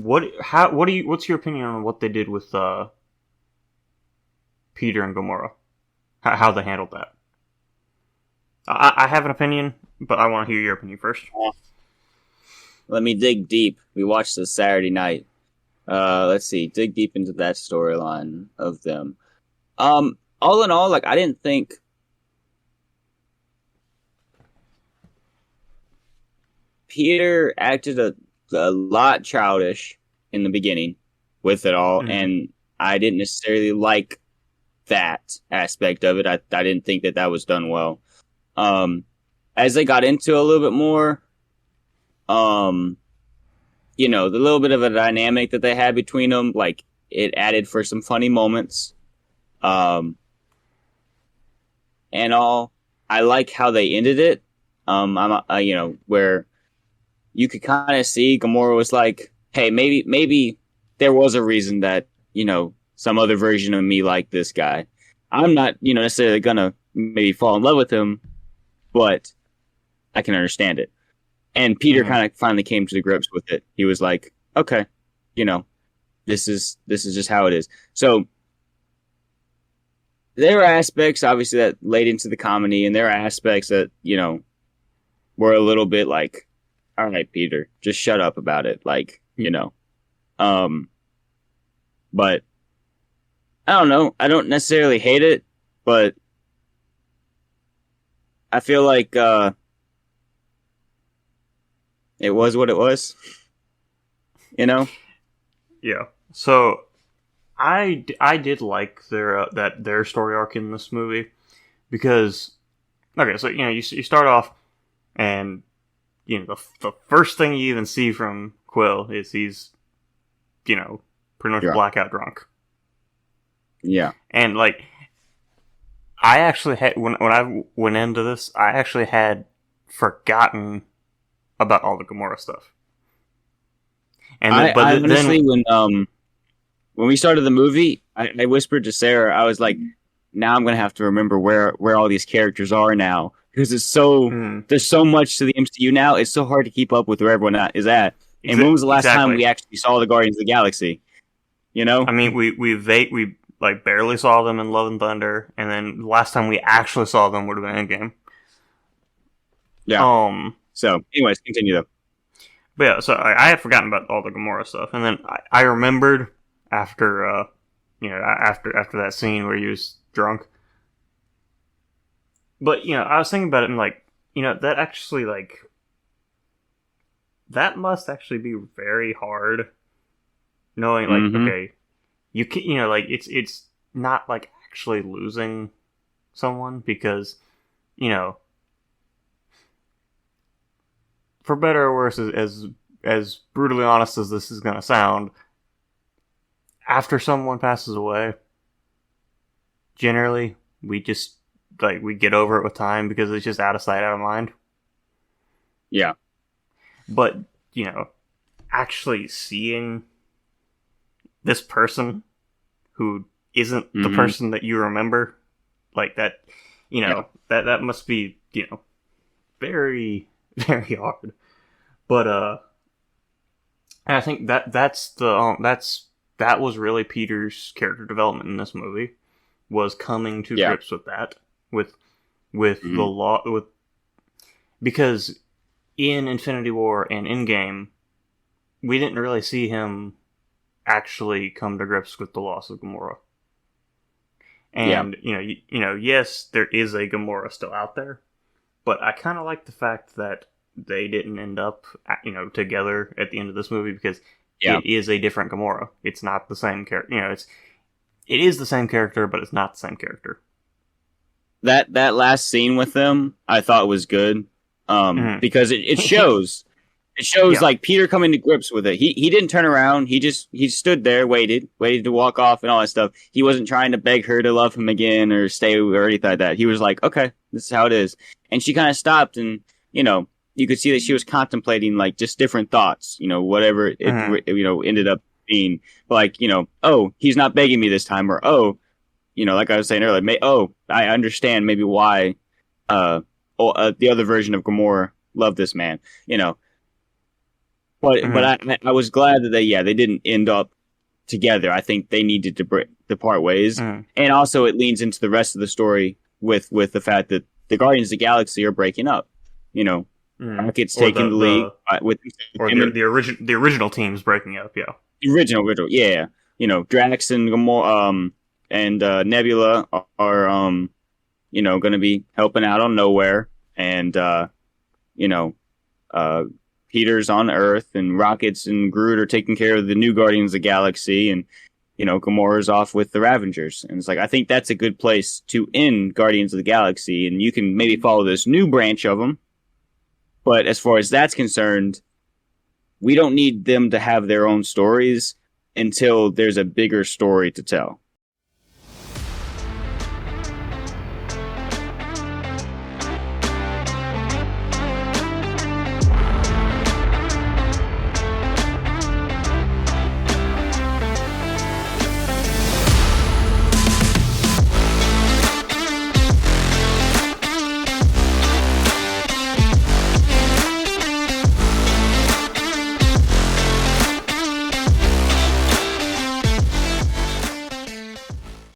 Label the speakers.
Speaker 1: what's your opinion on what they did with Peter and Gamora? How they handled that? I have an opinion, but I want to hear your opinion first.
Speaker 2: Let me dig deep. We watched this Saturday night. Let's see. Dig deep into that storyline of them. All in all, like I didn't think Peter acted a lot childish in the beginning with it all, and I didn't necessarily like that aspect of it. I didn't think that was done well. As they got into a little bit more, the little bit of a dynamic that they had between them, like it added for some funny moments. And all, I like how they ended it. Where you could kind of see Gamora was like, hey, maybe there was a reason that, some other version of me like this guy. I'm not, necessarily gonna maybe fall in love with him, but I can understand it. And Peter kind of finally came to the grips with it. He was like, okay, this is just how it is. So there are aspects, obviously, that laid into the comedy, and there are aspects that, were a little bit like, all right, Peter, just shut up about it. Like, but I don't know. I don't necessarily hate it, but I feel like it was what it was.
Speaker 1: Yeah. So I did like their story arc in this movie because so you start off and the first thing you even see from Quill is he's pretty much blackout drunk.
Speaker 2: Yeah.
Speaker 1: And like I actually had when I went into this, I actually had forgotten about all the Gamora stuff. And then,
Speaker 2: honestly, when we started the movie, I whispered to Sarah, I was like, now I'm gonna have to remember where all these characters are now, because it's so there's so much to the MCU now. It's so hard to keep up with where everyone is at. And when was the last time we actually saw the Guardians of the Galaxy? I
Speaker 1: mean, we like barely saw them in Love and Thunder, and then the last time we actually saw them would have been Endgame.
Speaker 2: Yeah. So, anyways, continue though.
Speaker 1: But yeah, so I had forgotten about all the Gamora stuff, and then I remembered after after that scene where he was drunk. But I was thinking about it, and like that actually that must actually be very hard, knowing like okay, you can it's not like actually losing someone, because for better or worse, as brutally honest as this is gonna sound, after someone passes away, generally we just we get over it with time because it's just out of sight, out of mind.
Speaker 2: Yeah.
Speaker 1: But actually seeing this person who isn't the person that you remember, like that, that must be very, very hard. But I think that was really Peter's character development in this movie, was coming to grips with that, with the law, because in Infinity War and Endgame, we didn't really see him actually come to grips with the loss of Gamora. And yes, there is a Gamora still out there, but I kind of like the fact that they didn't end up together at the end of this movie, because it is a different Gamora. It's not the same character. It is the same character, but it's not the same character.
Speaker 2: That last scene with them, I thought was good, because it shows. It shows like Peter coming to grips with it. He didn't turn around. He stood there, waited to walk off and all that stuff. He wasn't trying to beg her to love him again or stay or anything like that. He was like, okay, this is how it is. And she kind of stopped, and you could see that she was contemplating like just different thoughts, whatever it ended up being. Like, oh, he's not begging me this time, or oh, like I was saying earlier, I understand maybe why the other version of Gamora loved this man, I was glad that they didn't end up together. I think they needed to part ways, and also it leans into the rest of the story with the fact that the Guardians of the Galaxy are breaking up. Rocket's taking the league with
Speaker 1: the original team's breaking up. Yeah,
Speaker 2: the original, yeah. Drax and Gamora, and Nebula are going to be helping out on Nowhere, and Peter's on Earth, and Rockets and Groot are taking care of the new Guardians of the Galaxy, and Gamora's off with the Ravengers. And it's like, I think that's a good place to end Guardians of the Galaxy, and you can maybe follow this new branch of them. But as far as that's concerned, we don't need them to have their own stories until there's a bigger story to tell.